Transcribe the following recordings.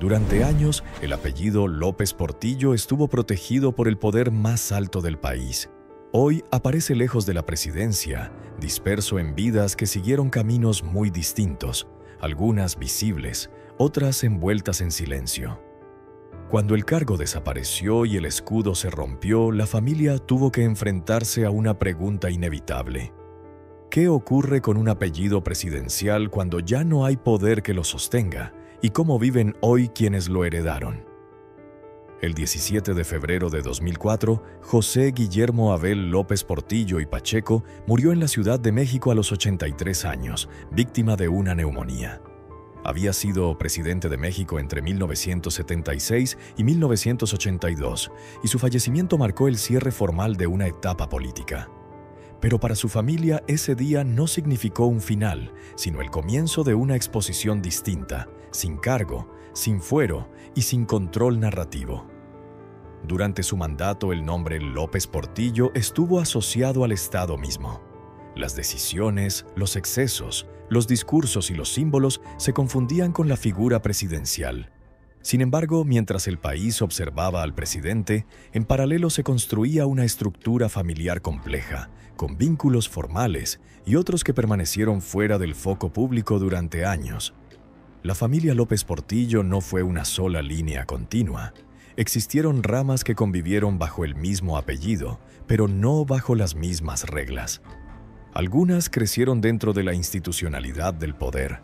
Durante años, el apellido López Portillo estuvo protegido por el poder más alto del país. Hoy aparece lejos de la presidencia, disperso en vidas que siguieron caminos muy distintos, algunas visibles, otras envueltas en silencio. Cuando el cargo desapareció y el escudo se rompió, la familia tuvo que enfrentarse a una pregunta inevitable. ¿Qué ocurre con un apellido presidencial cuando ya no hay poder que lo sostenga? ¿Y cómo viven hoy quienes lo heredaron? El 17 de febrero de 2004, José Guillermo Abel López Portillo y Pacheco murió en la Ciudad de México a los 83 años, víctima de una neumonía. Había sido presidente de México entre 1976 y 1982, y su fallecimiento marcó el cierre formal de una etapa política. Pero para su familia ese día no significó un final, sino el comienzo de una exposición distinta, sin cargo, sin fuero y sin control narrativo. Durante su mandato, el nombre López Portillo estuvo asociado al Estado mismo. Las decisiones, los excesos, los discursos y los símbolos se confundían con la figura presidencial. Sin embargo, mientras el país observaba al presidente, en paralelo se construía una estructura familiar compleja, con vínculos formales y otros que permanecieron fuera del foco público durante años. La familia López Portillo no fue una sola línea continua. Existieron ramas que convivieron bajo el mismo apellido, pero no bajo las mismas reglas. Algunas crecieron dentro de la institucionalidad del poder,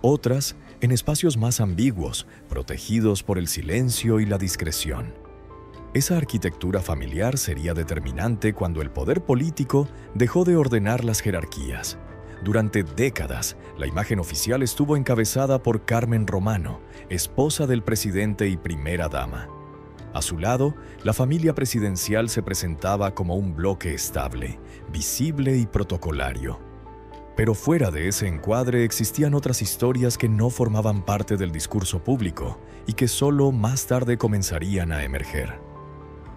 otras en espacios más ambiguos, protegidos por el silencio y la discreción. Esa arquitectura familiar sería determinante cuando el poder político dejó de ordenar las jerarquías. Durante décadas, la imagen oficial estuvo encabezada por Carmen Romano, esposa del presidente y primera dama. A su lado, la familia presidencial se presentaba como un bloque estable, visible y protocolario. Pero fuera de ese encuadre existían otras historias que no formaban parte del discurso público y que solo más tarde comenzarían a emerger.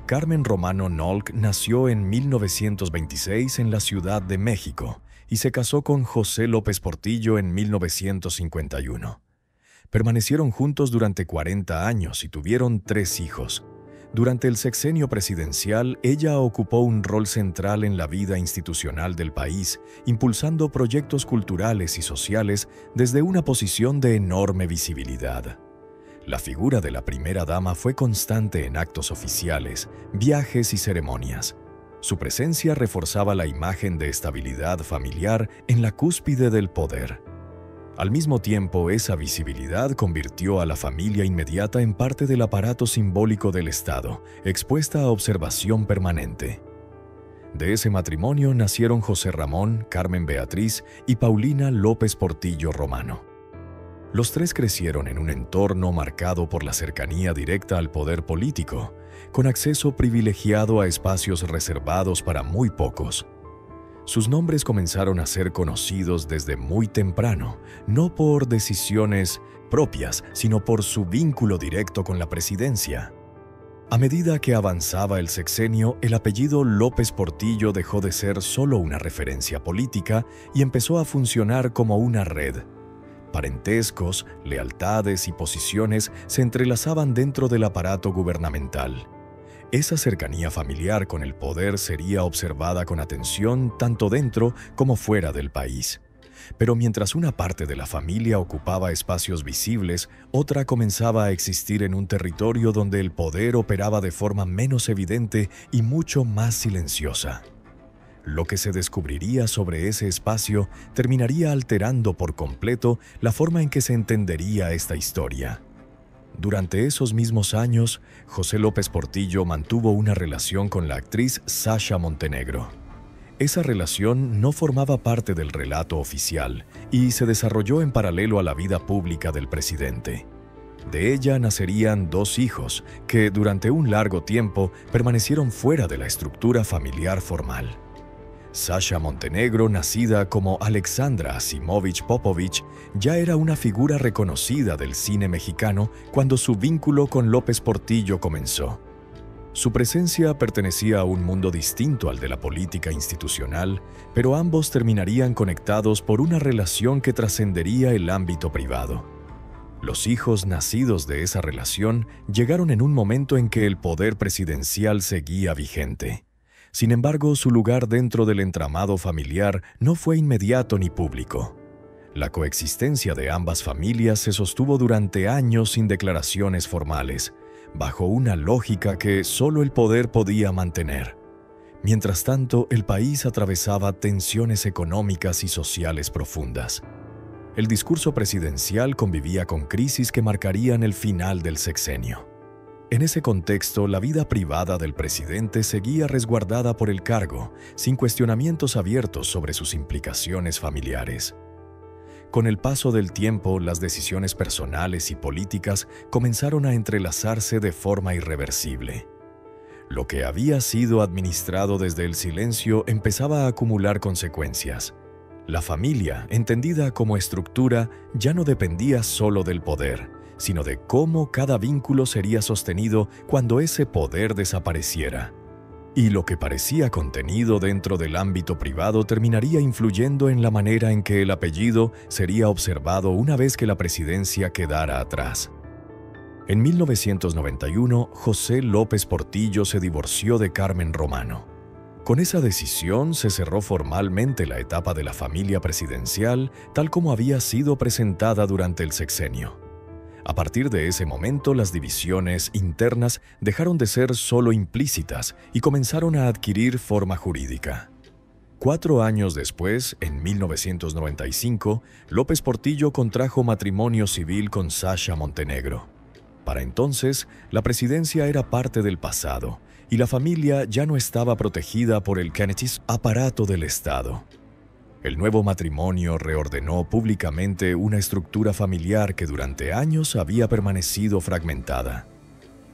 Carmen Romano Nolk nació en 1926 en la Ciudad de México y se casó con José López Portillo en 1951. Permanecieron juntos durante 40 años y tuvieron 3 hijos. Durante el sexenio presidencial, ella ocupó un rol central en la vida institucional del país, impulsando proyectos culturales y sociales desde una posición de enorme visibilidad. La figura de la primera dama fue constante en actos oficiales, viajes y ceremonias. Su presencia reforzaba la imagen de estabilidad familiar en la cúspide del poder. Al mismo tiempo, esa visibilidad convirtió a la familia inmediata en parte del aparato simbólico del Estado, expuesta a observación permanente. De ese matrimonio nacieron José Ramón, Carmen Beatriz y Paulina López Portillo Romano. Los 3 crecieron en un entorno marcado por la cercanía directa al poder político, con acceso privilegiado a espacios reservados para muy pocos. Sus nombres comenzaron a ser conocidos desde muy temprano, no por decisiones propias, sino por su vínculo directo con la presidencia. A medida que avanzaba el sexenio, el apellido López Portillo dejó de ser solo una referencia política y empezó a funcionar como una red. Parentescos, lealtades y posiciones se entrelazaban dentro del aparato gubernamental. Esa cercanía familiar con el poder sería observada con atención tanto dentro como fuera del país. Pero mientras una parte de la familia ocupaba espacios visibles, otra comenzaba a existir en un territorio donde el poder operaba de forma menos evidente y mucho más silenciosa. Lo que se descubriría sobre ese espacio terminaría alterando por completo la forma en que se entendería esta historia. Durante esos mismos años, José López Portillo mantuvo una relación con la actriz Sasha Montenegro. Esa relación no formaba parte del relato oficial y se desarrolló en paralelo a la vida pública del presidente. De ella nacerían 2 hijos que durante un largo tiempo permanecieron fuera de la estructura familiar formal. Sasha Montenegro, nacida como Alexandra Asimovich Popovich, ya era una figura reconocida del cine mexicano cuando su vínculo con López Portillo comenzó. Su presencia pertenecía a un mundo distinto al de la política institucional, pero ambos terminarían conectados por una relación que trascendería el ámbito privado. Los hijos nacidos de esa relación llegaron en un momento en que el poder presidencial seguía vigente. Sin embargo, su lugar dentro del entramado familiar no fue inmediato ni público. La coexistencia de ambas familias se sostuvo durante años sin declaraciones formales, bajo una lógica que solo el poder podía mantener. Mientras tanto, el país atravesaba tensiones económicas y sociales profundas. El discurso presidencial convivía con crisis que marcarían el final del sexenio. En ese contexto, la vida privada del presidente seguía resguardada por el cargo, sin cuestionamientos abiertos sobre sus implicaciones familiares. Con el paso del tiempo, las decisiones personales y políticas comenzaron a entrelazarse de forma irreversible. Lo que había sido administrado desde el silencio empezaba a acumular consecuencias. La familia, entendida como estructura, ya no dependía solo del poder, sino de cómo cada vínculo sería sostenido cuando ese poder desapareciera. Y lo que parecía contenido dentro del ámbito privado terminaría influyendo en la manera en que el apellido sería observado una vez que la presidencia quedara atrás. En 1991, José López Portillo se divorció de Carmen Romano. Con esa decisión se cerró formalmente la etapa de la familia presidencial tal como había sido presentada durante el sexenio. A partir de ese momento, las divisiones internas dejaron de ser solo implícitas y comenzaron a adquirir forma jurídica. 4 años después, en 1995, López Portillo contrajo matrimonio civil con Sasha Montenegro. Para entonces, la presidencia era parte del pasado y la familia ya no estaba protegida por el Kennedy's aparato del Estado. El nuevo matrimonio reordenó públicamente una estructura familiar que durante años había permanecido fragmentada.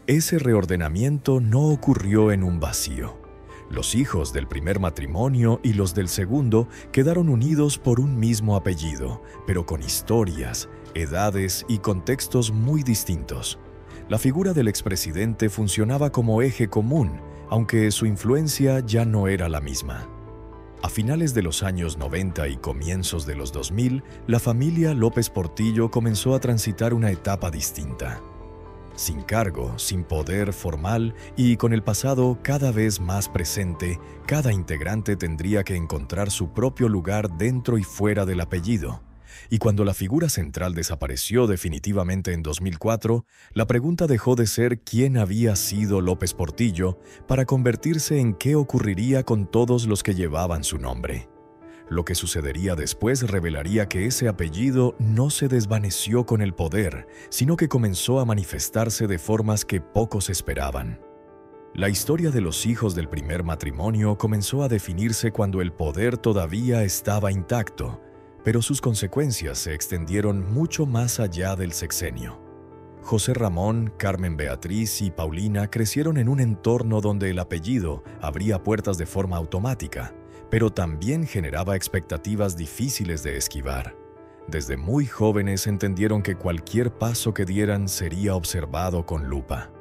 Ese reordenamiento no ocurrió en un vacío. Los hijos del primer matrimonio y los del segundo quedaron unidos por un mismo apellido, pero con historias, edades y contextos muy distintos. La figura del expresidente funcionaba como eje común, aunque su influencia ya no era la misma. A finales de los años 90 y comienzos de los 2000, la familia López Portillo comenzó a transitar una etapa distinta. Sin cargo, sin poder formal y con el pasado cada vez más presente, cada integrante tendría que encontrar su propio lugar dentro y fuera del apellido. Y cuando la figura central desapareció definitivamente en 2004, la pregunta dejó de ser quién había sido López Portillo para convertirse en qué ocurriría con todos los que llevaban su nombre. Lo que sucedería después revelaría que ese apellido no se desvaneció con el poder, sino que comenzó a manifestarse de formas que pocos esperaban. La historia de los hijos del primer matrimonio comenzó a definirse cuando el poder todavía estaba intacto, pero sus consecuencias se extendieron mucho más allá del sexenio. José Ramón, Carmen Beatriz y Paulina crecieron en un entorno donde el apellido abría puertas de forma automática, pero también generaba expectativas difíciles de esquivar. Desde muy jóvenes entendieron que cualquier paso que dieran sería observado con lupa.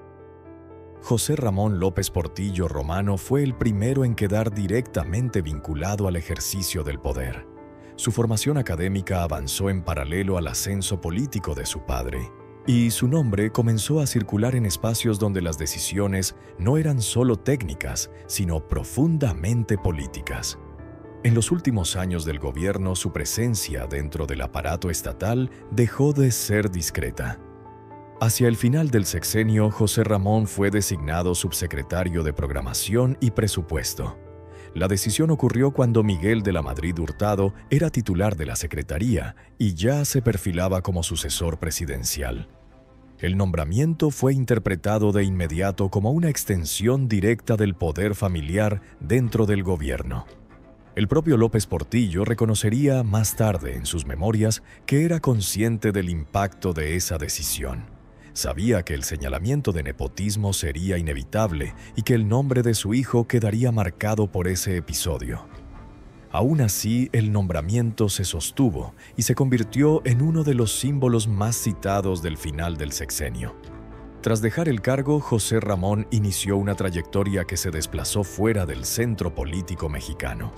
José Ramón López Portillo Romano fue el primero en quedar directamente vinculado al ejercicio del poder. Su formación académica avanzó en paralelo al ascenso político de su padre, y su nombre comenzó a circular en espacios donde las decisiones no eran solo técnicas, sino profundamente políticas. En los últimos años del gobierno, su presencia dentro del aparato estatal dejó de ser discreta. Hacia el final del sexenio, José Ramón fue designado subsecretario de Programación y Presupuesto. La decisión ocurrió cuando Miguel de la Madrid Hurtado era titular de la Secretaría y ya se perfilaba como sucesor presidencial. El nombramiento fue interpretado de inmediato como una extensión directa del poder familiar dentro del gobierno. El propio López Portillo reconocería más tarde en sus memorias que era consciente del impacto de esa decisión. Sabía que el señalamiento de nepotismo sería inevitable y que el nombre de su hijo quedaría marcado por ese episodio. Aún así, el nombramiento se sostuvo y se convirtió en uno de los símbolos más citados del final del sexenio. Tras dejar el cargo, José Ramón inició una trayectoria que se desplazó fuera del centro político mexicano.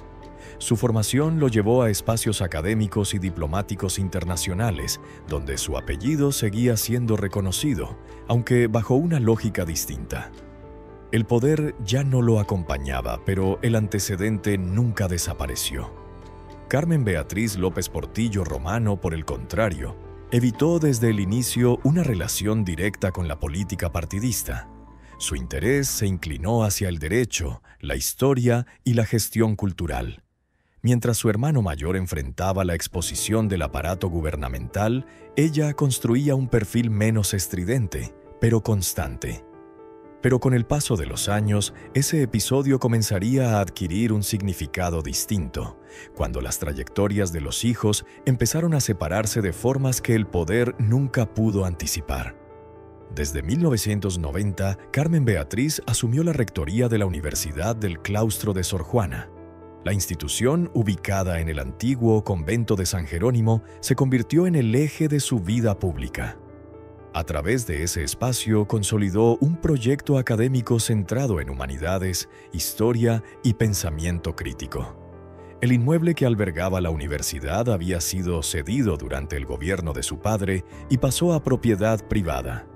Su formación lo llevó a espacios académicos y diplomáticos internacionales, donde su apellido seguía siendo reconocido, aunque bajo una lógica distinta. El poder ya no lo acompañaba, pero el antecedente nunca desapareció. Carmen Beatriz López Portillo Romano, por el contrario, evitó desde el inicio una relación directa con la política partidista. Su interés se inclinó hacia el derecho, la historia y la gestión cultural. Mientras su hermano mayor enfrentaba la exposición del aparato gubernamental, ella construía un perfil menos estridente, pero constante. Pero con el paso de los años, ese episodio comenzaría a adquirir un significado distinto, cuando las trayectorias de los hijos empezaron a separarse de formas que el poder nunca pudo anticipar. Desde 1990, Carmen Beatriz asumió la rectoría de la Universidad del Claustro de Sor Juana. La institución, ubicada en el antiguo convento de San Jerónimo, se convirtió en el eje de su vida pública. A través de ese espacio consolidó un proyecto académico centrado en humanidades, historia y pensamiento crítico. El inmueble que albergaba la universidad había sido cedido durante el gobierno de su padre y pasó a propiedad privada.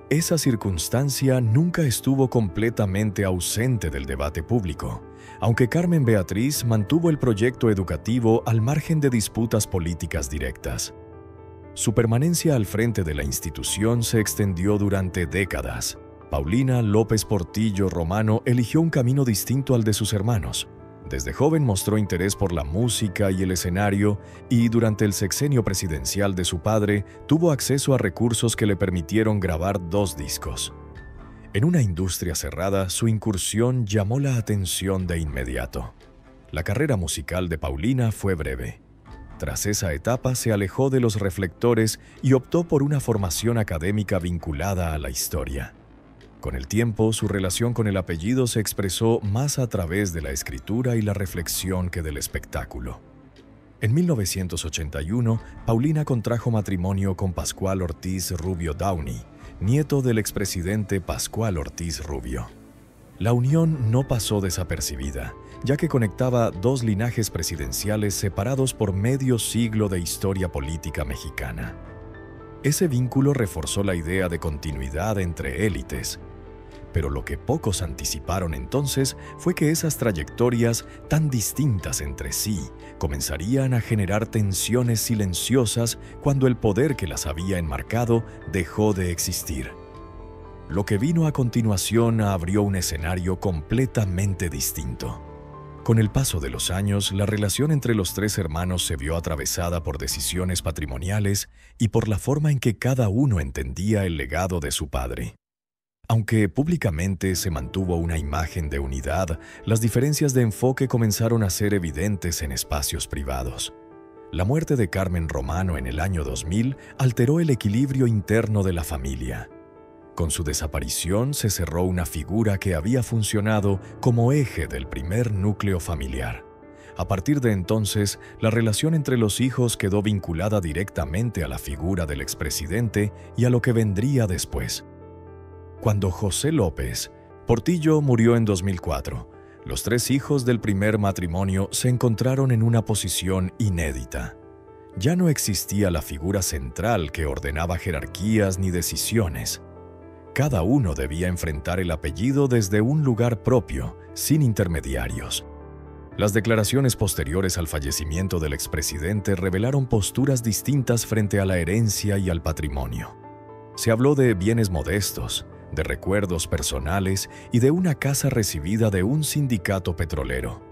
Esa circunstancia nunca estuvo completamente ausente del debate público, aunque Carmen Beatriz mantuvo el proyecto educativo al margen de disputas políticas directas. Su permanencia al frente de la institución se extendió durante décadas. Paulina López Portillo Romano eligió un camino distinto al de sus hermanos. Desde joven mostró interés por la música y el escenario y durante el sexenio presidencial de su padre tuvo acceso a recursos que le permitieron grabar 2 discos. En una industria cerrada, su incursión llamó la atención de inmediato. La carrera musical de Paulina fue breve. Tras esa etapa se alejó de los reflectores y optó por una formación académica vinculada a la historia. Con el tiempo, su relación con el apellido se expresó más a través de la escritura y la reflexión que del espectáculo. En 1981, Paulina contrajo matrimonio con Pascual Ortiz Rubio Downey, nieto del expresidente Pascual Ortiz Rubio. La unión no pasó desapercibida, ya que conectaba 2 linajes presidenciales separados por medio siglo de historia política mexicana. Ese vínculo reforzó la idea de continuidad entre élites, pero lo que pocos anticiparon entonces fue que esas trayectorias tan distintas entre sí comenzarían a generar tensiones silenciosas cuando el poder que las había enmarcado dejó de existir. Lo que vino a continuación abrió un escenario completamente distinto. Con el paso de los años, la relación entre los 3 hermanos se vio atravesada por decisiones patrimoniales y por la forma en que cada uno entendía el legado de su padre. Aunque públicamente se mantuvo una imagen de unidad, las diferencias de enfoque comenzaron a ser evidentes en espacios privados. La muerte de Carmen Romano en el año 2000 alteró el equilibrio interno de la familia. Con su desaparición se cerró una figura que había funcionado como eje del primer núcleo familiar. A partir de entonces, la relación entre los hijos quedó vinculada directamente a la figura del expresidente y a lo que vendría después. Cuando José López Portillo murió en 2004, los 3 hijos del primer matrimonio se encontraron en una posición inédita. Ya no existía la figura central que ordenaba jerarquías ni decisiones. Cada uno debía enfrentar el apellido desde un lugar propio, sin intermediarios. Las declaraciones posteriores al fallecimiento del expresidente revelaron posturas distintas frente a la herencia y al patrimonio. Se habló de bienes modestos, de recuerdos personales y de una casa recibida de un sindicato petrolero.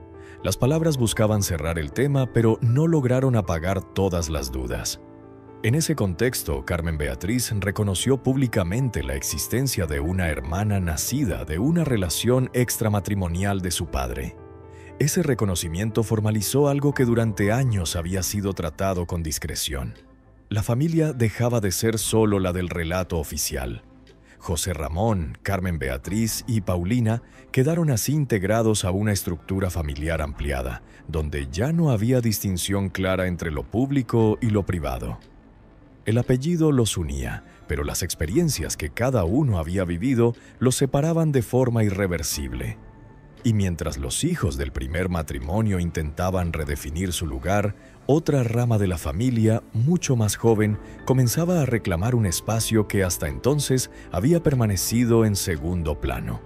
Las palabras buscaban cerrar el tema, pero no lograron apagar todas las dudas. En ese contexto, Carmen Beatriz reconoció públicamente la existencia de una hermana nacida de una relación extramatrimonial de su padre. Ese reconocimiento formalizó algo que durante años había sido tratado con discreción. La familia dejaba de ser solo la del relato oficial. José Ramón, Carmen Beatriz y Paulina quedaron así integrados a una estructura familiar ampliada, donde ya no había distinción clara entre lo público y lo privado. El apellido los unía, pero las experiencias que cada uno había vivido los separaban de forma irreversible. Y mientras los hijos del primer matrimonio intentaban redefinir su lugar, otra rama de la familia, mucho más joven, comenzaba a reclamar un espacio que hasta entonces había permanecido en segundo plano.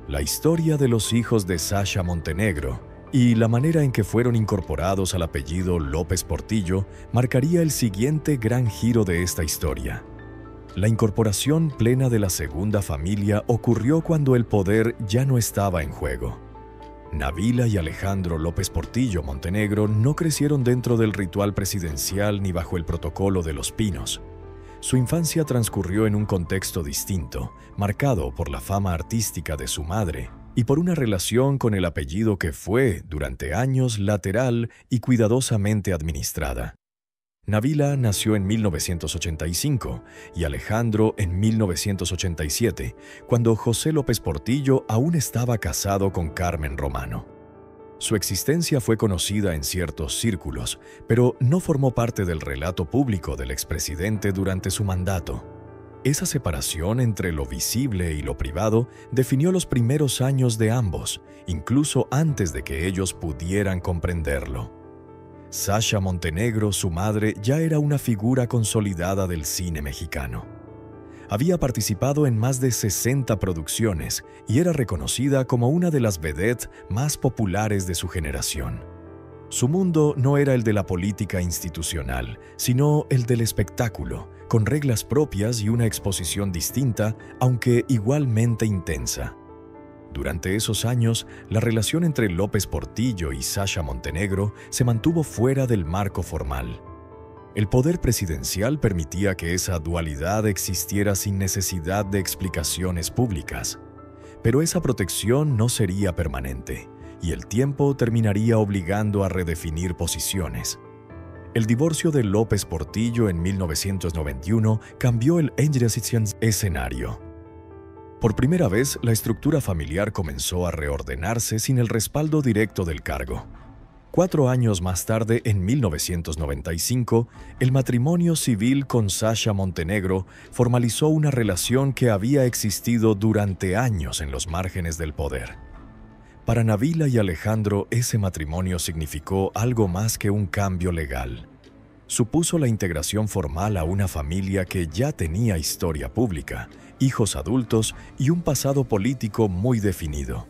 La historia de los hijos de Sasha Montenegro y la manera en que fueron incorporados al apellido López Portillo marcaría el siguiente gran giro de esta historia. La incorporación plena de la segunda familia ocurrió cuando el poder ya no estaba en juego. Nabila y Alejandro López Portillo Montenegro no crecieron dentro del ritual presidencial ni bajo el protocolo de los Pinos. Su infancia transcurrió en un contexto distinto, marcado por la fama artística de su madre y por una relación con el apellido que fue, durante años, lateral y cuidadosamente administrada. Nabila nació en 1985 y Alejandro en 1987, cuando José López Portillo aún estaba casado con Carmen Romano. Su existencia fue conocida en ciertos círculos, pero no formó parte del relato público del expresidente durante su mandato. Esa separación entre lo visible y lo privado definió los primeros años de ambos, incluso antes de que ellos pudieran comprenderlo. Sasha Montenegro, su madre, ya era una figura consolidada del cine mexicano. Había participado en más de 60 producciones y era reconocida como una de las vedettes más populares de su generación. Su mundo no era el de la política institucional, sino el del espectáculo, con reglas propias y una exposición distinta, aunque igualmente intensa. Durante esos años, la relación entre López Portillo y Sasha Montenegro se mantuvo fuera del marco formal. El poder presidencial permitía que esa dualidad existiera sin necesidad de explicaciones públicas. Pero esa protección no sería permanente, y el tiempo terminaría obligando a redefinir posiciones. El divorcio de López Portillo en 1991 cambió el escenario. Por primera vez, la estructura familiar comenzó a reordenarse sin el respaldo directo del cargo. 4 años más tarde, en 1995, el matrimonio civil con Sasha Montenegro formalizó una relación que había existido durante años en los márgenes del poder. Para Nabila y Alejandro, ese matrimonio significó algo más que un cambio legal. Supuso la integración formal a una familia que ya tenía historia pública, hijos adultos y un pasado político muy definido.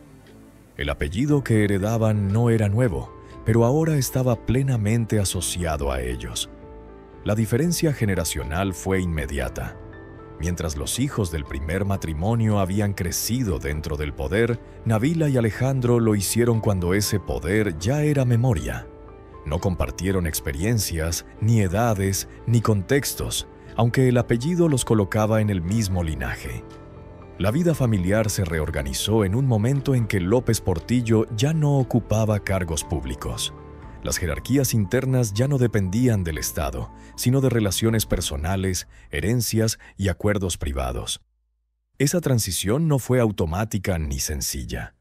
El apellido que heredaban no era nuevo, pero ahora estaba plenamente asociado a ellos. La diferencia generacional fue inmediata. Mientras los hijos del primer matrimonio habían crecido dentro del poder, Nabila y Alejandro lo hicieron cuando ese poder ya era memoria. No compartieron experiencias, ni edades, ni contextos, aunque el apellido los colocaba en el mismo linaje. La vida familiar se reorganizó en un momento en que López Portillo ya no ocupaba cargos públicos. Las jerarquías internas ya no dependían del Estado, sino de relaciones personales, herencias y acuerdos privados. Esa transición no fue automática ni sencilla.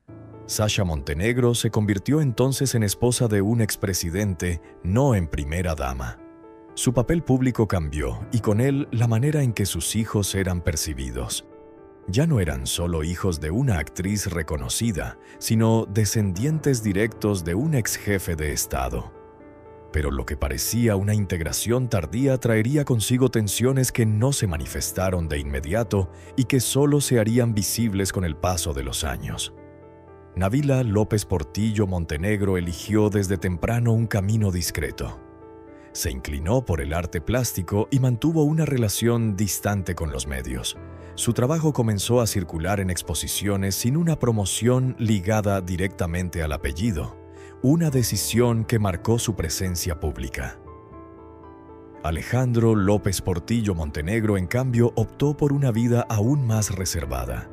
Sasha Montenegro se convirtió entonces en esposa de un expresidente, no en primera dama. Su papel público cambió y con él la manera en que sus hijos eran percibidos. Ya no eran solo hijos de una actriz reconocida, sino descendientes directos de un ex jefe de Estado. Pero lo que parecía una integración tardía traería consigo tensiones que no se manifestaron de inmediato y que solo se harían visibles con el paso de los años. Nabila López Portillo Montenegro eligió desde temprano un camino discreto. Se inclinó por el arte plástico y mantuvo una relación distante con los medios. Su trabajo comenzó a circular en exposiciones sin una promoción ligada directamente al apellido, una decisión que marcó su presencia pública. Alejandro López Portillo Montenegro, en cambio, optó por una vida aún más reservada.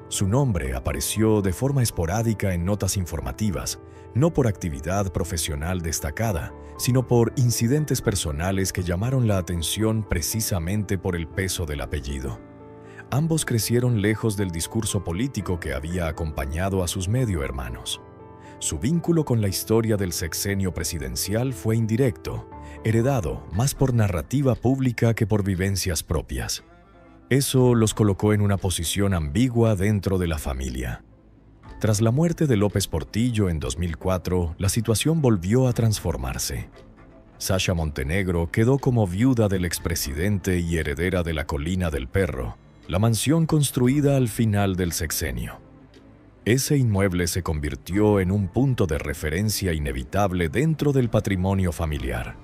Su nombre apareció de forma esporádica en notas informativas, no por actividad profesional destacada, sino por incidentes personales que llamaron la atención precisamente por el peso del apellido. Ambos crecieron lejos del discurso político que había acompañado a sus medio hermanos. Su vínculo con la historia del sexenio presidencial fue indirecto, heredado más por narrativa pública que por vivencias propias. Eso los colocó en una posición ambigua dentro de la familia. Tras la muerte de López Portillo en 2004, la situación volvió a transformarse. Sasha Montenegro quedó como viuda del expresidente y heredera de la Colina del Perro, la mansión construida al final del sexenio. Ese inmueble se convirtió en un punto de referencia inevitable dentro del patrimonio familiar.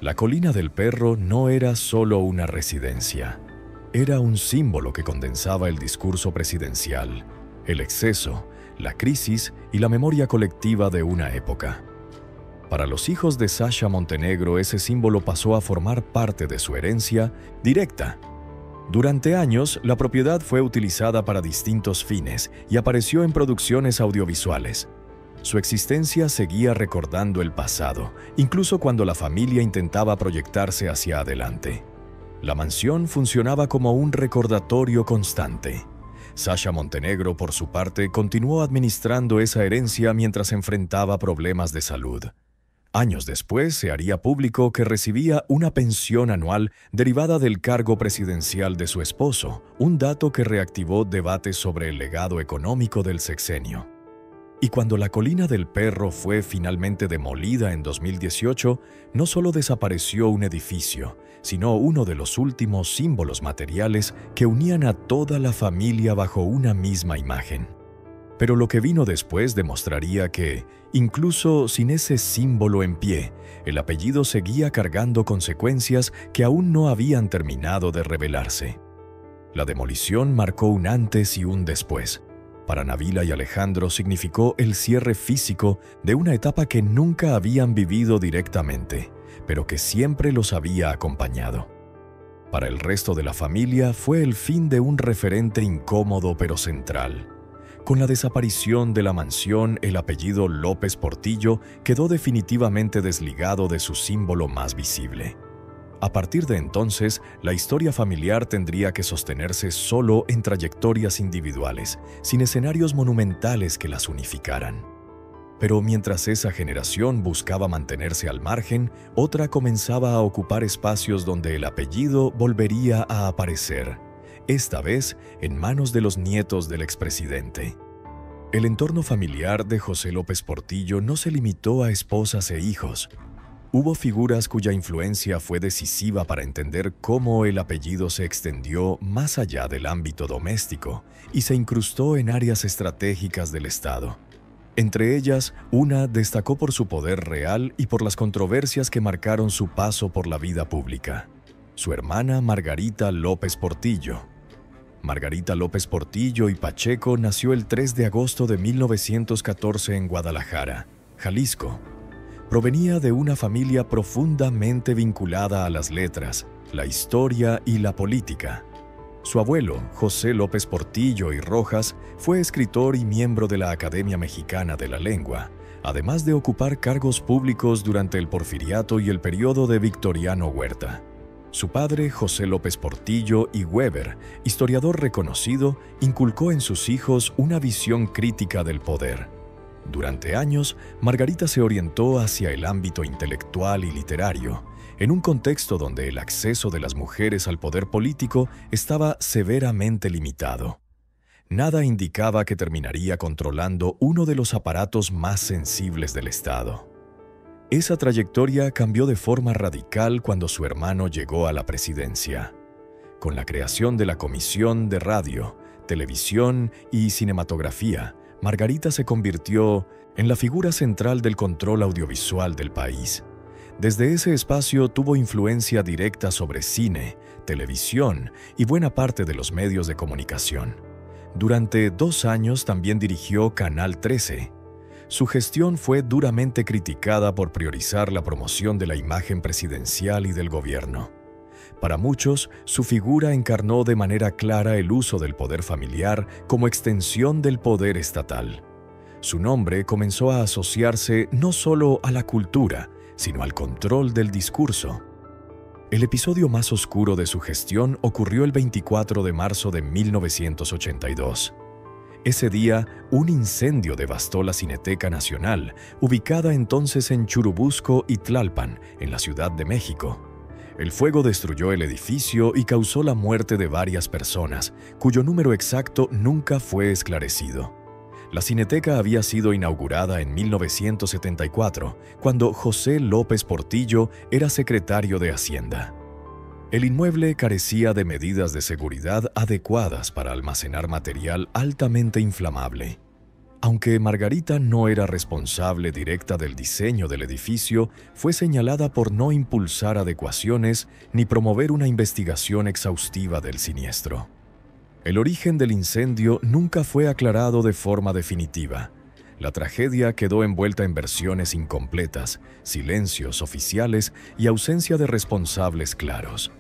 La Colina del Perro no era solo una residencia, era un símbolo que condensaba el discurso presidencial, el exceso, la crisis y la memoria colectiva de una época. Para los hijos de Sasha Montenegro, ese símbolo pasó a formar parte de su herencia directa. Durante años, la propiedad fue utilizada para distintos fines y apareció en producciones audiovisuales. Su existencia seguía recordando el pasado, incluso cuando la familia intentaba proyectarse hacia adelante. La mansión funcionaba como un recordatorio constante. Sasha Montenegro, por su parte, continuó administrando esa herencia mientras enfrentaba problemas de salud. Años después se haría público que recibía una pensión anual derivada del cargo presidencial de su esposo, un dato que reactivó debates sobre el legado económico del sexenio. Y cuando la Colina del Perro fue finalmente demolida en 2018, no solo desapareció un edificio, sino uno de los últimos símbolos materiales que unían a toda la familia bajo una misma imagen. Pero lo que vino después demostraría que, incluso sin ese símbolo en pie, el apellido seguía cargando consecuencias que aún no habían terminado de revelarse. La demolición marcó un antes y un después. Para Nabila y Alejandro significó el cierre físico de una etapa que nunca habían vivido directamente, pero que siempre los había acompañado. Para el resto de la familia fue el fin de un referente incómodo pero central. Con la desaparición de la mansión, el apellido López Portillo quedó definitivamente desligado de su símbolo más visible. A partir de entonces, la historia familiar tendría que sostenerse solo en trayectorias individuales, sin escenarios monumentales que las unificaran. Pero mientras esa generación buscaba mantenerse al margen, otra comenzaba a ocupar espacios donde el apellido volvería a aparecer, esta vez en manos de los nietos del expresidente. El entorno familiar de José López Portillo no se limitó a esposas e hijos. Hubo figuras cuya influencia fue decisiva para entender cómo el apellido se extendió más allá del ámbito doméstico y se incrustó en áreas estratégicas del Estado. Entre ellas, una destacó por su poder real y por las controversias que marcaron su paso por la vida pública: su hermana Margarita López Portillo. Margarita López Portillo y Pacheco nació el 3 de agosto de 1914 en Guadalajara, Jalisco. Provenía de una familia profundamente vinculada a las letras, la historia y la política. Su abuelo, José López Portillo y Rojas, fue escritor y miembro de la Academia Mexicana de la Lengua, además de ocupar cargos públicos durante el Porfiriato y el periodo de Victoriano Huerta. Su padre, José López Portillo y Weber, historiador reconocido, inculcó en sus hijos una visión crítica del poder. Durante años, Margarita se orientó hacia el ámbito intelectual y literario, en un contexto donde el acceso de las mujeres al poder político estaba severamente limitado. Nada indicaba que terminaría controlando uno de los aparatos más sensibles del Estado. Esa trayectoria cambió de forma radical cuando su hermano llegó a la presidencia. Con la creación de la Comisión de Radio, Televisión y Cinematografía, Margarita se convirtió en la figura central del control audiovisual del país. Desde ese espacio tuvo influencia directa sobre cine, televisión y buena parte de los medios de comunicación. Durante 2 años también dirigió Canal 13. Su gestión fue duramente criticada por priorizar la promoción de la imagen presidencial y del gobierno. Para muchos, su figura encarnó de manera clara el uso del poder familiar como extensión del poder estatal. Su nombre comenzó a asociarse no solo a la cultura, sino al control del discurso. El episodio más oscuro de su gestión ocurrió el 24 de marzo de 1982. Ese día, un incendio devastó la Cineteca Nacional, ubicada entonces en Churubusco y Tlalpan, en la Ciudad de México. El fuego destruyó el edificio y causó la muerte de varias personas, cuyo número exacto nunca fue esclarecido. La Cineteca había sido inaugurada en 1974, cuando José López Portillo era secretario de Hacienda. El inmueble carecía de medidas de seguridad adecuadas para almacenar material altamente inflamable. Aunque Margarita no era responsable directa del diseño del edificio, fue señalada por no impulsar adecuaciones ni promover una investigación exhaustiva del siniestro. El origen del incendio nunca fue aclarado de forma definitiva. La tragedia quedó envuelta en versiones incompletas, silencios oficiales y ausencia de responsables claros.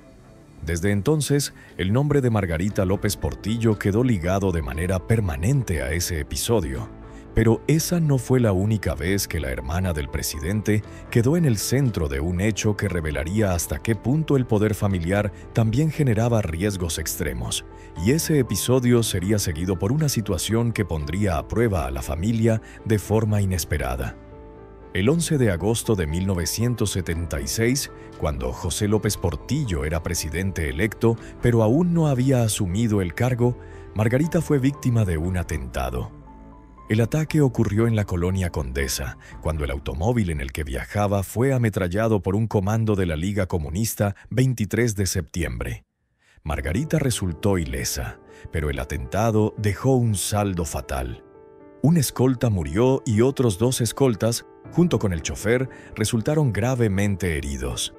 Desde entonces, el nombre de Margarita López Portillo quedó ligado de manera permanente a ese episodio. Pero esa no fue la única vez que la hermana del presidente quedó en el centro de un hecho que revelaría hasta qué punto el poder familiar también generaba riesgos extremos. Y ese episodio sería seguido por una situación que pondría a prueba a la familia de forma inesperada. El 11 de agosto de 1976, cuando José López Portillo era presidente electo, pero aún no había asumido el cargo, Margarita fue víctima de un atentado. El ataque ocurrió en la colonia Condesa, cuando el automóvil en el que viajaba fue ametrallado por un comando de la Liga Comunista 23 de septiembre. Margarita resultó ilesa, pero el atentado dejó un saldo fatal. Un escolta murió y otros 2 escoltas, junto con el chofer, resultaron gravemente heridos.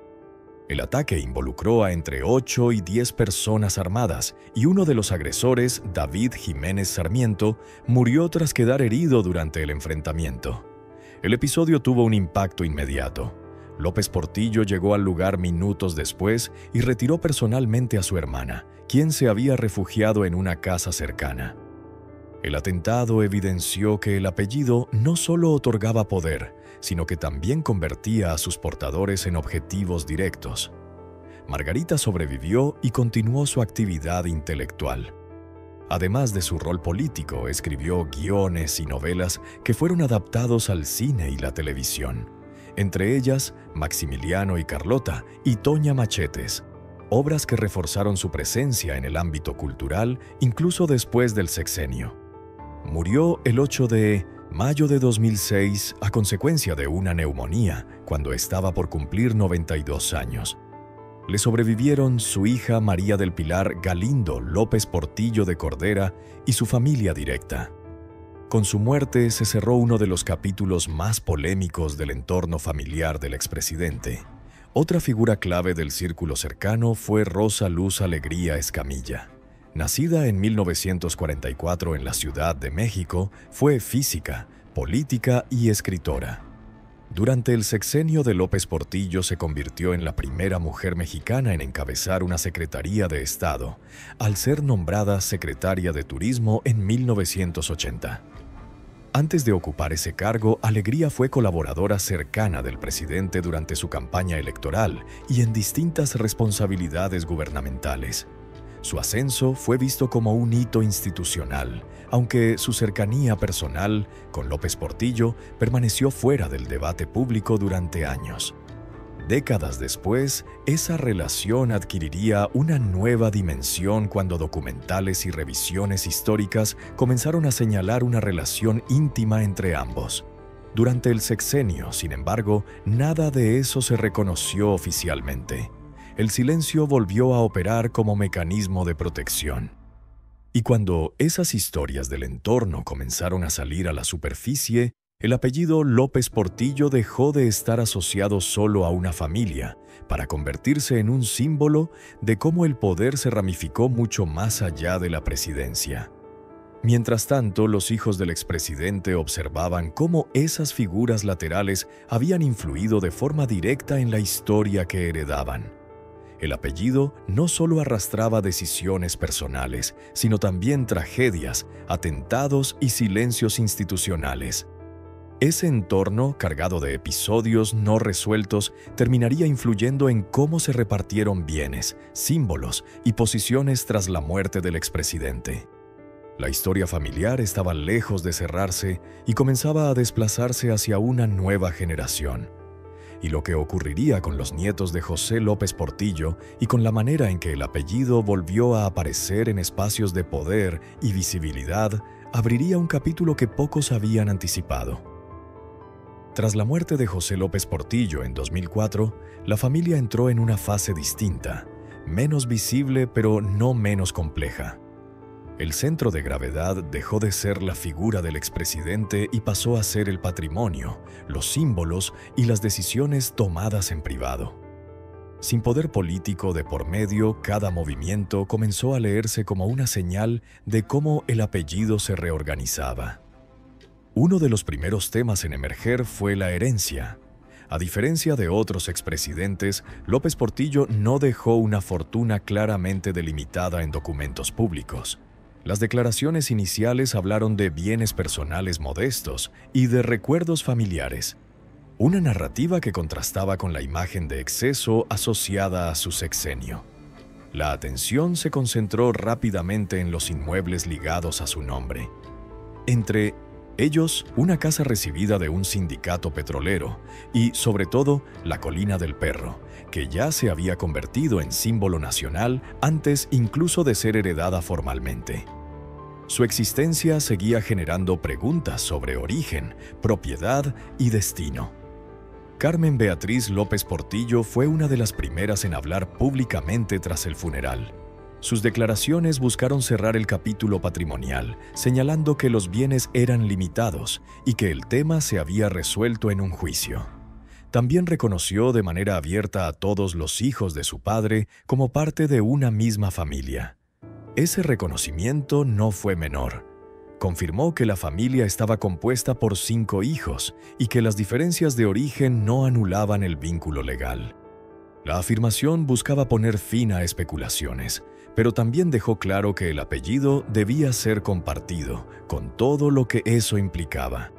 El ataque involucró a entre 8 y 10 personas armadas y uno de los agresores, David Jiménez Sarmiento, murió tras quedar herido durante el enfrentamiento. El episodio tuvo un impacto inmediato. López Portillo llegó al lugar minutos después y retiró personalmente a su hermana, quien se había refugiado en una casa cercana. El atentado evidenció que el apellido no solo otorgaba poder, sino que también convertía a sus portadores en objetivos directos. Margarita sobrevivió y continuó su actividad intelectual. Además de su rol político, escribió guiones y novelas que fueron adaptados al cine y la televisión. Entre ellas, Maximiliano y Carlota y Toña Machetes, obras que reforzaron su presencia en el ámbito cultural incluso después del sexenio. Murió el 8 de mayo de 2006 a consecuencia de una neumonía, cuando estaba por cumplir 92 años. Le sobrevivieron su hija María del Pilar Galindo López Portillo de Cordera y su familia directa. Con su muerte se cerró uno de los capítulos más polémicos del entorno familiar del expresidente. Otra figura clave del círculo cercano fue Rosa Luz Alegría Escamilla. Nacida en 1944 en la Ciudad de México, fue física, política y escritora. Durante el sexenio de López Portillo se convirtió en la primera mujer mexicana en encabezar una Secretaría de Estado, al ser nombrada Secretaria de Turismo en 1980. Antes de ocupar ese cargo, Alegría fue colaboradora cercana del presidente durante su campaña electoral y en distintas responsabilidades gubernamentales. Su ascenso fue visto como un hito institucional, aunque su cercanía personal con López Portillo permaneció fuera del debate público durante años. Décadas después, esa relación adquiriría una nueva dimensión cuando documentales y revisiones históricas comenzaron a señalar una relación íntima entre ambos. Durante el sexenio, sin embargo, nada de eso se reconoció oficialmente. El silencio volvió a operar como mecanismo de protección. Y cuando esas historias del entorno comenzaron a salir a la superficie, el apellido López Portillo dejó de estar asociado solo a una familia, para convertirse en un símbolo de cómo el poder se ramificó mucho más allá de la presidencia. Mientras tanto, los hijos del expresidente observaban cómo esas figuras laterales habían influido de forma directa en la historia que heredaban. El apellido no solo arrastraba decisiones personales, sino también tragedias, atentados y silencios institucionales. Ese entorno, cargado de episodios no resueltos, terminaría influyendo en cómo se repartieron bienes, símbolos y posiciones tras la muerte del expresidente. La historia familiar estaba lejos de cerrarse y comenzaba a desplazarse hacia una nueva generación. Y lo que ocurriría con los nietos de José López Portillo y con la manera en que el apellido volvió a aparecer en espacios de poder y visibilidad abriría un capítulo que pocos habían anticipado. Tras la muerte de José López Portillo en 2004, la familia entró en una fase distinta, menos visible pero no menos compleja. El centro de gravedad dejó de ser la figura del expresidente y pasó a ser el patrimonio, los símbolos y las decisiones tomadas en privado. Sin poder político de por medio, cada movimiento comenzó a leerse como una señal de cómo el apellido se reorganizaba. Uno de los primeros temas en emerger fue la herencia. A diferencia de otros expresidentes, López Portillo no dejó una fortuna claramente delimitada en documentos públicos. Las declaraciones iniciales hablaron de bienes personales modestos y de recuerdos familiares, una narrativa que contrastaba con la imagen de exceso asociada a su sexenio. La atención se concentró rápidamente en los inmuebles ligados a su nombre. Entre ellos, una casa recibida de un sindicato petrolero y, sobre todo, la Colina del Perro, que ya se había convertido en símbolo nacional antes incluso de ser heredada formalmente. Su existencia seguía generando preguntas sobre origen, propiedad y destino. Carmen Beatriz López Portillo fue una de las primeras en hablar públicamente tras el funeral. Sus declaraciones buscaron cerrar el capítulo patrimonial, señalando que los bienes eran limitados y que el tema se había resuelto en un juicio. También reconoció de manera abierta a todos los hijos de su padre como parte de una misma familia. Ese reconocimiento no fue menor. Confirmó que la familia estaba compuesta por 5 hijos y que las diferencias de origen no anulaban el vínculo legal. La afirmación buscaba poner fin a especulaciones, pero también dejó claro que el apellido debía ser compartido, con todo lo que eso implicaba.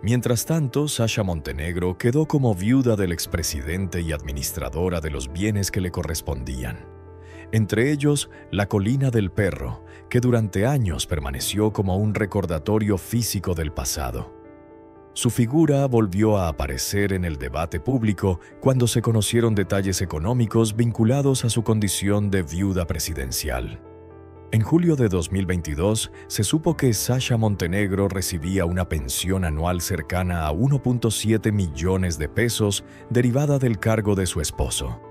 Mientras tanto, Sasha Montenegro quedó como viuda del expresidente y administradora de los bienes que le correspondían. Entre ellos, la Colina del Perro, que durante años permaneció como un recordatorio físico del pasado. Su figura volvió a aparecer en el debate público cuando se conocieron detalles económicos vinculados a su condición de viuda presidencial. En julio de 2022, se supo que Sasha Montenegro recibía una pensión anual cercana a 1.7 millones de pesos derivada del cargo de su esposo.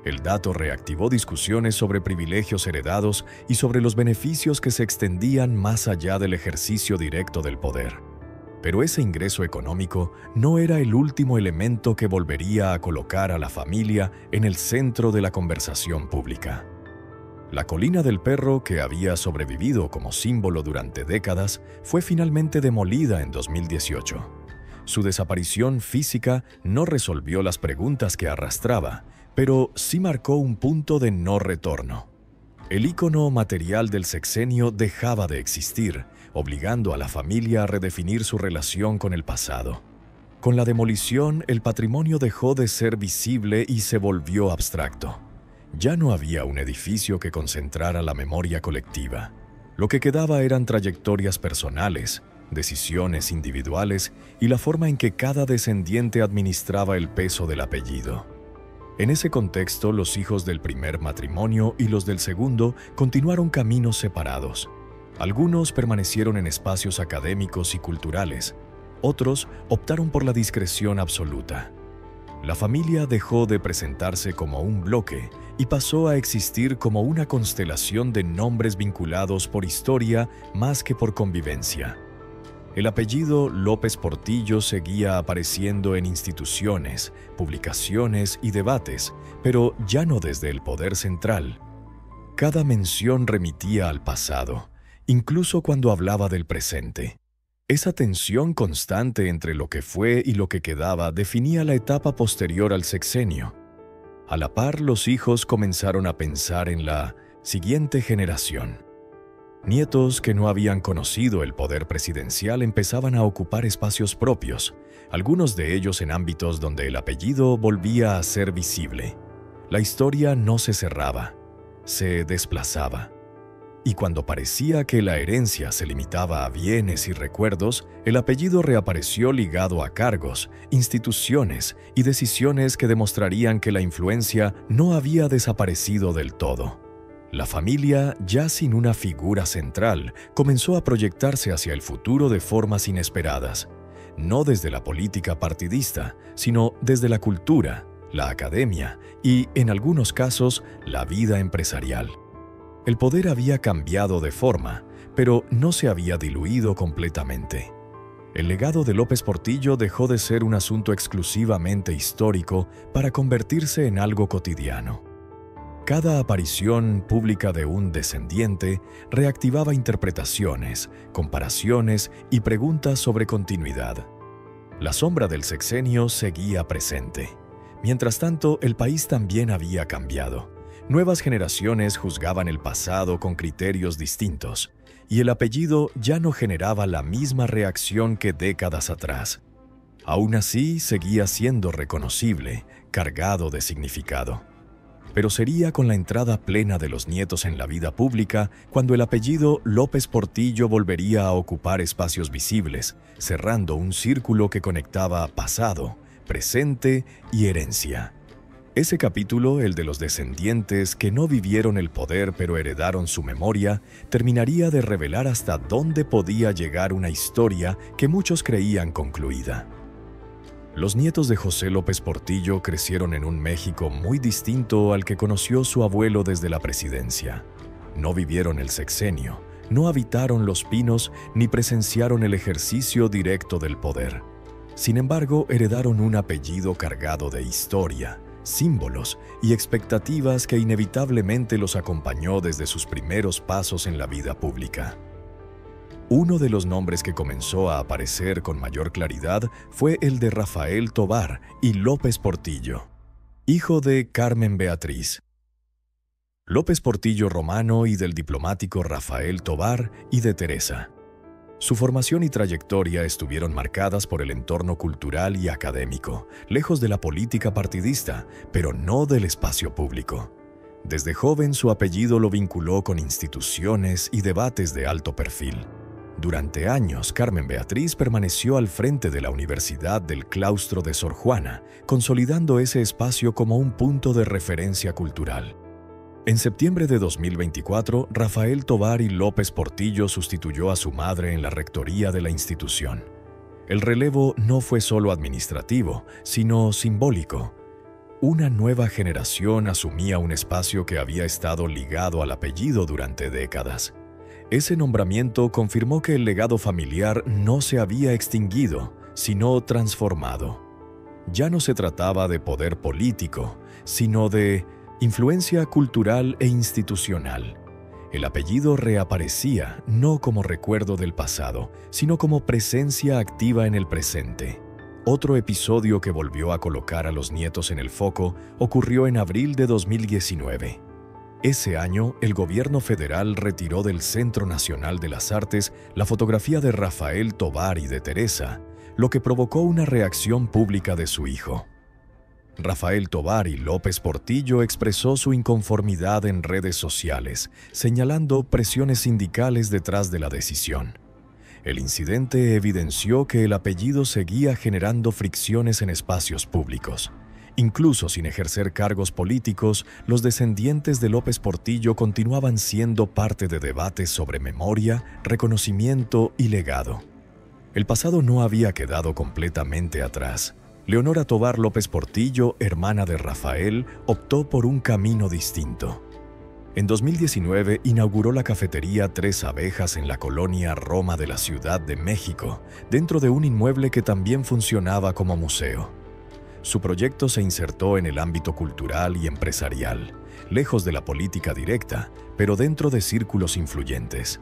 El dato reactivó discusiones sobre privilegios heredados y sobre los beneficios que se extendían más allá del ejercicio directo del poder. Pero ese ingreso económico no era el último elemento que volvería a colocar a la familia en el centro de la conversación pública. La Colina del Perro, que había sobrevivido como símbolo durante décadas, fue finalmente demolida en 2018. Su desaparición física no resolvió las preguntas que arrastraba, pero sí marcó un punto de no retorno. El ícono material del sexenio dejaba de existir, obligando a la familia a redefinir su relación con el pasado. Con la demolición, el patrimonio dejó de ser visible y se volvió abstracto. Ya no había un edificio que concentrara la memoria colectiva. Lo que quedaba eran trayectorias personales, decisiones individuales y la forma en que cada descendiente administraba el peso del apellido. En ese contexto, los hijos del primer matrimonio y los del segundo continuaron caminos separados. Algunos permanecieron en espacios académicos y culturales, otros optaron por la discreción absoluta. La familia dejó de presentarse como un bloque y pasó a existir como una constelación de nombres vinculados por historia más que por convivencia. El apellido López Portillo seguía apareciendo en instituciones, publicaciones y debates, pero ya no desde el poder central. Cada mención remitía al pasado, incluso cuando hablaba del presente. Esa tensión constante entre lo que fue y lo que quedaba definía la etapa posterior al sexenio. A la par, los hijos comenzaron a pensar en la siguiente generación. Nietos que no habían conocido el poder presidencial empezaban a ocupar espacios propios, algunos de ellos en ámbitos donde el apellido volvía a ser visible. La historia no se cerraba, se desplazaba. Y cuando parecía que la herencia se limitaba a bienes y recuerdos, el apellido reapareció ligado a cargos, instituciones y decisiones que demostrarían que la influencia no había desaparecido del todo. La familia, ya sin una figura central, comenzó a proyectarse hacia el futuro de formas inesperadas, no desde la política partidista, sino desde la cultura, la academia y, en algunos casos, la vida empresarial. El poder había cambiado de forma, pero no se había diluido completamente. El legado de López Portillo dejó de ser un asunto exclusivamente histórico para convertirse en algo cotidiano. Cada aparición pública de un descendiente reactivaba interpretaciones, comparaciones y preguntas sobre continuidad. La sombra del sexenio seguía presente. Mientras tanto, el país también había cambiado. Nuevas generaciones juzgaban el pasado con criterios distintos, y el apellido ya no generaba la misma reacción que décadas atrás. Aún así, seguía siendo reconocible, cargado de significado. Pero sería con la entrada plena de los nietos en la vida pública cuando el apellido López Portillo volvería a ocupar espacios visibles, cerrando un círculo que conectaba pasado, presente y herencia. Ese capítulo, el de los descendientes que no vivieron el poder pero heredaron su memoria, terminaría de revelar hasta dónde podía llegar una historia que muchos creían concluida. Los nietos de José López Portillo crecieron en un México muy distinto al que conoció su abuelo desde la presidencia. No vivieron el sexenio, no habitaron Los Pinos ni presenciaron el ejercicio directo del poder. Sin embargo, heredaron un apellido cargado de historia, símbolos y expectativas que inevitablemente los acompañó desde sus primeros pasos en la vida pública. Uno de los nombres que comenzó a aparecer con mayor claridad fue el de Rafael Tovar y López Portillo, hijo de Carmen Beatriz López Portillo Romano y del diplomático Rafael Tovar y de Teresa. Su formación y trayectoria estuvieron marcadas por el entorno cultural y académico, lejos de la política partidista, pero no del espacio público. Desde joven su apellido lo vinculó con instituciones y debates de alto perfil. Durante años, Carmen Beatriz permaneció al frente de la Universidad del Claustro de Sor Juana, consolidando ese espacio como un punto de referencia cultural. En septiembre de 2024, Rafael Tovar y López Portillo sustituyó a su madre en la rectoría de la institución. El relevo no fue solo administrativo, sino simbólico. Una nueva generación asumía un espacio que había estado ligado al apellido durante décadas. Ese nombramiento confirmó que el legado familiar no se había extinguido, sino transformado. Ya no se trataba de poder político, sino de influencia cultural e institucional. El apellido reaparecía no como recuerdo del pasado, sino como presencia activa en el presente. Otro episodio que volvió a colocar a los nietos en el foco ocurrió en abril de 2019. Ese año, el gobierno federal retiró del Centro Nacional de las Artes la fotografía de Rafael Tovar y de Teresa, lo que provocó una reacción pública de su hijo. Rafael Tovar y López Portillo expresó su inconformidad en redes sociales, señalando presiones sindicales detrás de la decisión. El incidente evidenció que el apellido seguía generando fricciones en espacios públicos. Incluso sin ejercer cargos políticos, los descendientes de López Portillo continuaban siendo parte de debates sobre memoria, reconocimiento y legado. El pasado no había quedado completamente atrás. Leonora Tovar López Portillo, hermana de Rafael, optó por un camino distinto. En 2019 inauguró la cafetería Tres Abejas en la colonia Roma de la Ciudad de México, dentro de un inmueble que también funcionaba como museo. Su proyecto se insertó en el ámbito cultural y empresarial, lejos de la política directa, pero dentro de círculos influyentes.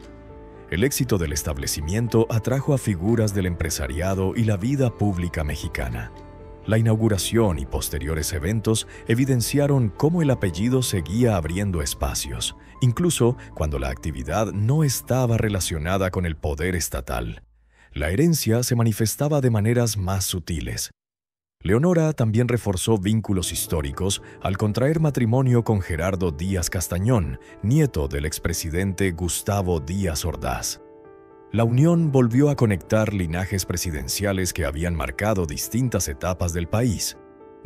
El éxito del establecimiento atrajo a figuras del empresariado y la vida pública mexicana. La inauguración y posteriores eventos evidenciaron cómo el apellido seguía abriendo espacios, incluso cuando la actividad no estaba relacionada con el poder estatal. La herencia se manifestaba de maneras más sutiles. Leonora también reforzó vínculos históricos al contraer matrimonio con Gerardo Díaz Castañón, nieto del expresidente Gustavo Díaz Ordaz. La unión volvió a conectar linajes presidenciales que habían marcado distintas etapas del país.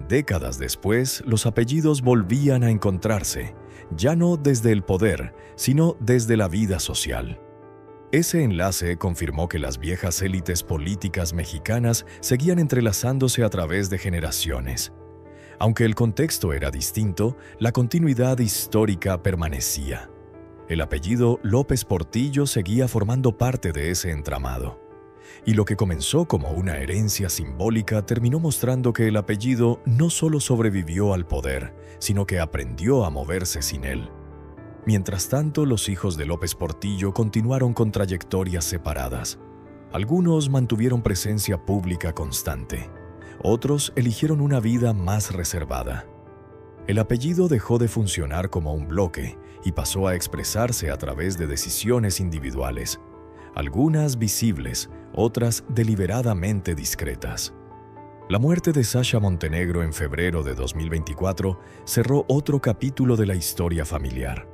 Décadas después, los apellidos volvían a encontrarse, ya no desde el poder, sino desde la vida social. Ese enlace confirmó que las viejas élites políticas mexicanas seguían entrelazándose a través de generaciones. Aunque el contexto era distinto, la continuidad histórica permanecía. El apellido López Portillo seguía formando parte de ese entramado. Y lo que comenzó como una herencia simbólica terminó mostrando que el apellido no solo sobrevivió al poder, sino que aprendió a moverse sin él. Mientras tanto, los hijos de López Portillo continuaron con trayectorias separadas. Algunos mantuvieron presencia pública constante. Otros eligieron una vida más reservada. El apellido dejó de funcionar como un bloque y pasó a expresarse a través de decisiones individuales, algunas visibles, otras deliberadamente discretas. La muerte de Sasha Montenegro en febrero de 2024 cerró otro capítulo de la historia familiar.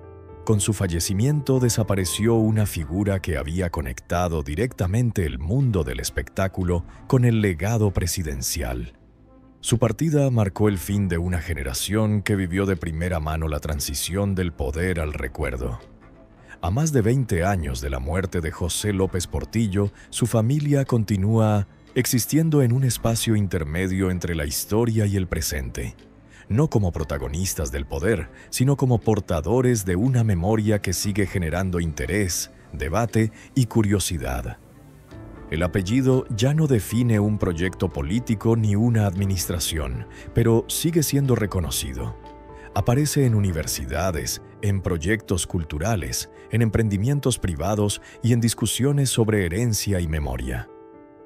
Con su fallecimiento desapareció una figura que había conectado directamente el mundo del espectáculo con el legado presidencial. Su partida marcó el fin de una generación que vivió de primera mano la transición del poder al recuerdo. A más de 20 años de la muerte de José López Portillo, su familia continúa existiendo en un espacio intermedio entre la historia y el presente. No como protagonistas del poder, sino como portadores de una memoria que sigue generando interés, debate y curiosidad. El apellido ya no define un proyecto político ni una administración, pero sigue siendo reconocido. Aparece en universidades, en proyectos culturales, en emprendimientos privados y en discusiones sobre herencia y memoria.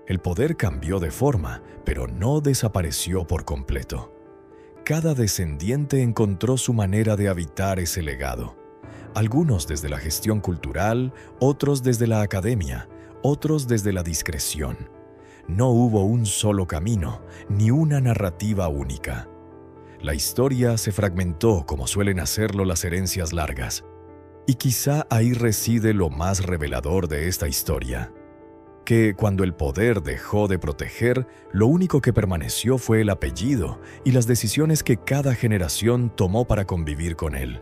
El poder cambió de forma, pero no desapareció por completo. Cada descendiente encontró su manera de habitar ese legado. Algunos desde la gestión cultural, otros desde la academia, otros desde la discreción. No hubo un solo camino, ni una narrativa única. La historia se fragmentó como suelen hacerlo las herencias largas. Y quizá ahí reside lo más revelador de esta historia. Que cuando el poder dejó de proteger, lo único que permaneció fue el apellido y las decisiones que cada generación tomó para convivir con él.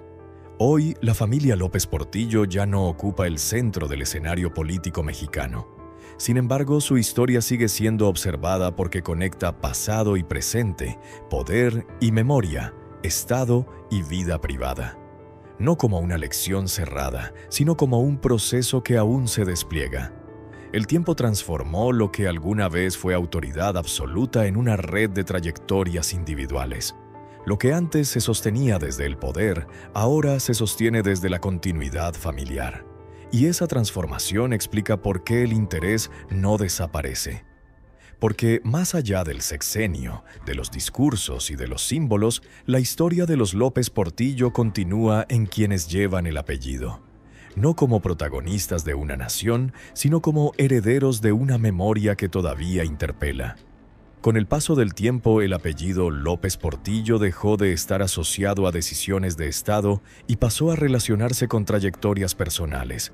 Hoy, la familia López Portillo ya no ocupa el centro del escenario político mexicano. Sin embargo, su historia sigue siendo observada porque conecta pasado y presente, poder y memoria, Estado y vida privada. No como una lección cerrada, sino como un proceso que aún se despliega. El tiempo transformó lo que alguna vez fue autoridad absoluta en una red de trayectorias individuales. Lo que antes se sostenía desde el poder, ahora se sostiene desde la continuidad familiar. Y esa transformación explica por qué el interés no desaparece. Porque más allá del sexenio, de los discursos y de los símbolos, la historia de los López Portillo continúa en quienes llevan el apellido. No como protagonistas de una nación, sino como herederos de una memoria que todavía interpela. Con el paso del tiempo, el apellido López Portillo dejó de estar asociado a decisiones de Estado y pasó a relacionarse con trayectorias personales.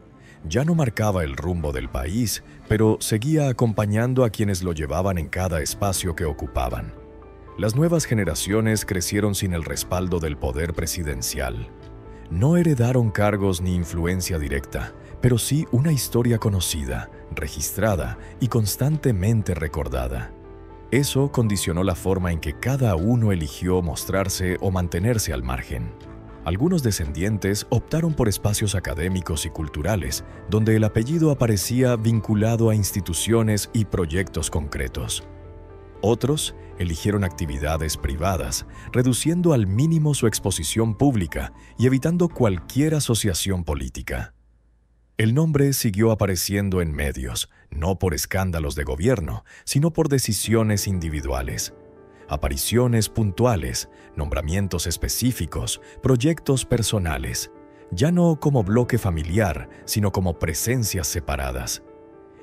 Ya no marcaba el rumbo del país, pero seguía acompañando a quienes lo llevaban en cada espacio que ocupaban. Las nuevas generaciones crecieron sin el respaldo del poder presidencial. No heredaron cargos ni influencia directa, pero sí una historia conocida, registrada y constantemente recordada. Eso condicionó la forma en que cada uno eligió mostrarse o mantenerse al margen. Algunos descendientes optaron por espacios académicos y culturales, donde el apellido aparecía vinculado a instituciones y proyectos concretos. Otros eligieron actividades privadas, reduciendo al mínimo su exposición pública y evitando cualquier asociación política. El nombre siguió apareciendo en medios, no por escándalos de gobierno, sino por decisiones individuales. Apariciones puntuales, nombramientos específicos, proyectos personales, ya no como bloque familiar, sino como presencias separadas.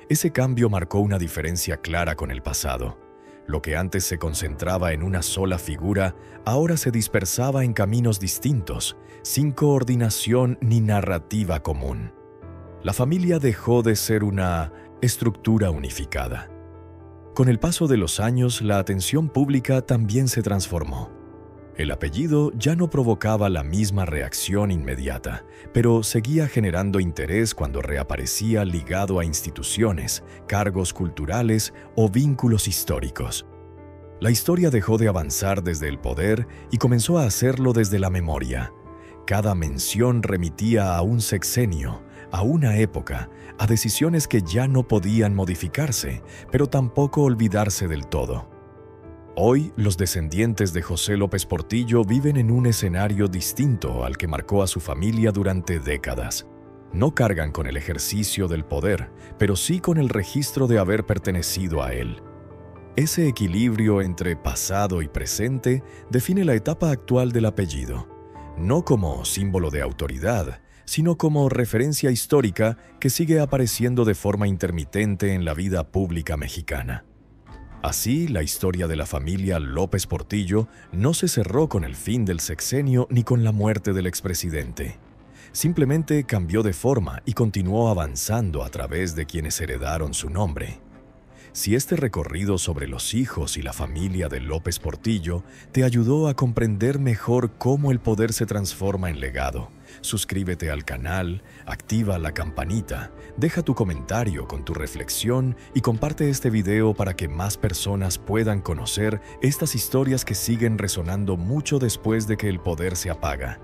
Ese cambio marcó una diferencia clara con el pasado. Lo que antes se concentraba en una sola figura, ahora se dispersaba en caminos distintos, sin coordinación ni narrativa común. La familia dejó de ser una estructura unificada. Con el paso de los años, la atención pública también se transformó. El apellido ya no provocaba la misma reacción inmediata, pero seguía generando interés cuando reaparecía ligado a instituciones, cargos culturales o vínculos históricos. La historia dejó de avanzar desde el poder y comenzó a hacerlo desde la memoria. Cada mención remitía a un sexenio, a una época, a decisiones que ya no podían modificarse, pero tampoco olvidarse del todo. Hoy, los descendientes de José López Portillo viven en un escenario distinto al que marcó a su familia durante décadas. No cargan con el ejercicio del poder, pero sí con el registro de haber pertenecido a él. Ese equilibrio entre pasado y presente define la etapa actual del apellido, no como símbolo de autoridad, sino como referencia histórica que sigue apareciendo de forma intermitente en la vida pública mexicana. Así, la historia de la familia López Portillo no se cerró con el fin del sexenio ni con la muerte del expresidente. Simplemente cambió de forma y continuó avanzando a través de quienes heredaron su nombre. Si este recorrido sobre los hijos y la familia de López Portillo te ayudó a comprender mejor cómo el poder se transforma en legado, suscríbete al canal, activa la campanita, deja tu comentario con tu reflexión y comparte este video para que más personas puedan conocer estas historias que siguen resonando mucho después de que el poder se apaga.